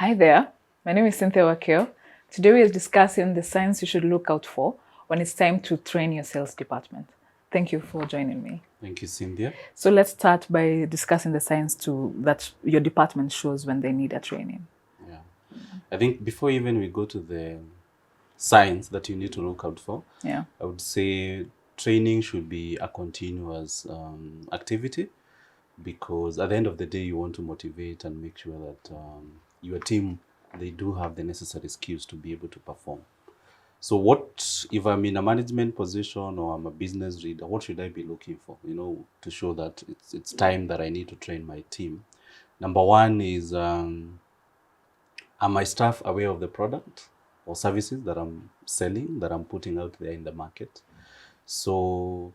Hi there, my name is Cynthia Wakeo. Today we are discussing the signs you should look out for when it's time to train your sales department. Thank you for joining me. Thank you, Cynthia. So let's start by discussing the signs that your department shows when they need a training. Yeah. I think before even we go to the signs that you need to look out for, Yeah. I would say training should be a continuous activity, because at the end of the day, you want to motivate and make sure that your team, they do have the necessary skills to be able to perform. So what, if I'm in a management position or I'm a business leader, what should I be looking for, to show that it's time that I need to train my team? Number one is, are my staff aware of the product or services that I'm selling, that I'm putting out there in the market? So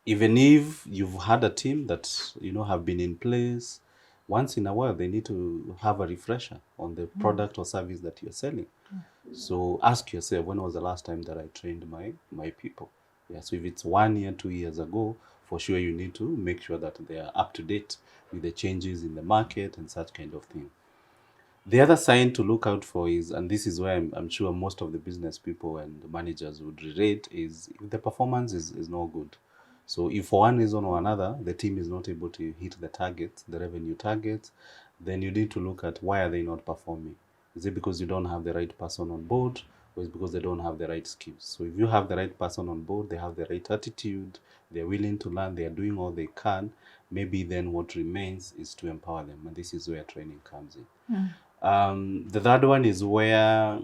even if you've had a team that, have been in place, once in a while, they need to have a refresher on the product or service that you're selling. So ask yourself, when was the last time that I trained my people? Yeah, so if it's 1 year, 2 years ago, for sure you need to make sure that they are up to date with the changes in the market and such kind of thing. The other sign to look out for is, and this is where I'm sure most of the business people and managers would relate, is if the performance is not good. So if for one reason or another, the team is not able to hit the targets, the revenue targets, then you need to look at why are they not performing. Is it because you don't have the right person on board, or is it because they don't have the right skills? So if you have the right person on board, they have the right attitude, they're willing to learn, they're doing all they can, maybe then what remains is to empower them. And this is where training comes in. The third one is where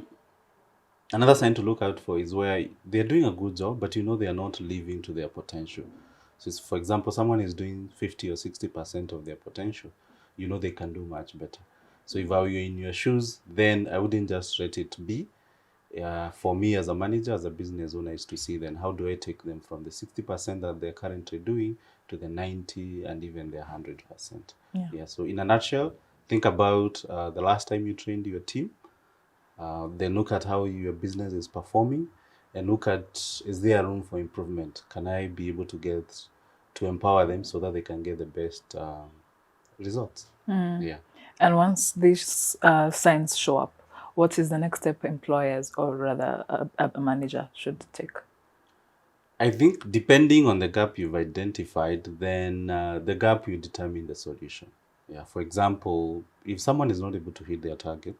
another sign to look out for is where they're doing a good job, but they are not living to their potential. So, for example, someone is doing 50 or 60% of their potential, they can do much better. So, if I were in your shoes, then I wouldn't just let it be. For me as a manager, as a business owner, is to see then how do I take them from the 60% that they're currently doing to the 90 and even the 100%. Yeah. So in a nutshell, think about the last time you trained your team. Then look at how your business is performing, and look at, is there room for improvement? Can I be able to empower them so that they can get the best results? Yeah. And once these signs show up, what is the next step employers or rather a manager should take? I think depending on the gap you've identified, then the gap will determine the solution. Yeah. For example, if someone is not able to hit their target,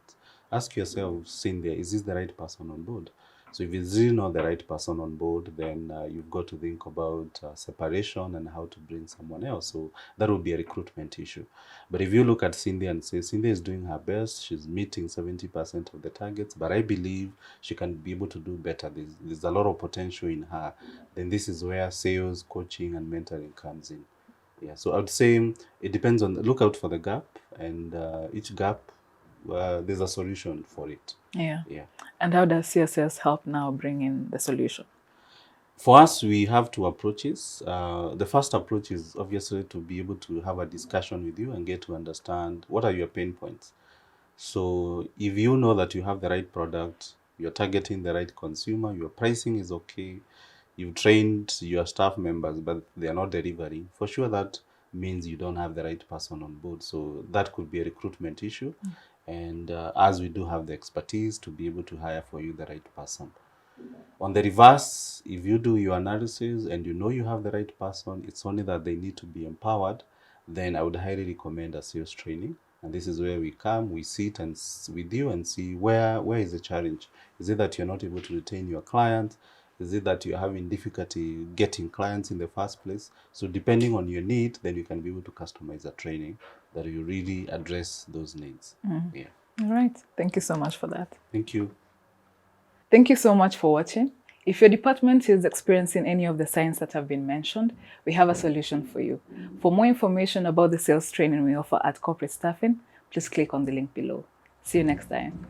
ask yourself, Cynthia, is this the right person on board? So if it's really not the right person on board, then you've got to think about separation and how to bring someone else. So that would be a recruitment issue. But if you look at Cynthia and say, Cynthia is doing her best, she's meeting 70% of the targets, but I believe she can be able to do better. There's a lot of potential in her. Then this is where sales, coaching, and mentoring comes in. Yeah, so I would say it depends on, look out for the gap, and each gap, there's a solution for it. Yeah. Yeah. And how does CSS help now bring in the solution? For us, we have two approaches. The first approach is obviously to be able to have a discussion with you and get to understand what are your pain points. So if you know that you have the right product, you're targeting the right consumer, your pricing is okay, you've trained your staff members, but they are not delivering, for sure that means you don't have the right person on board. So that could be a recruitment issue. And as we do have the expertise to be able to hire for you the right person. On the reverse, if you do your analysis and you know you have the right person, it's only that they need to be empowered, then I would highly recommend a sales training. And this is where we come, we sit and with you and see where is the challenge. Is it that you're not able to retain your clients? Is it that you're having difficulty getting clients in the first place? So depending on your need, then you can be able to customize a training that will really address those needs. Yeah. All right. Thank you so much for that. Thank you. Thank you so much for watching. If your department is experiencing any of the signs that have been mentioned, we have a solution for you. For more information about the sales training we offer at Corporate Staffing, please click on the link below. See you next time.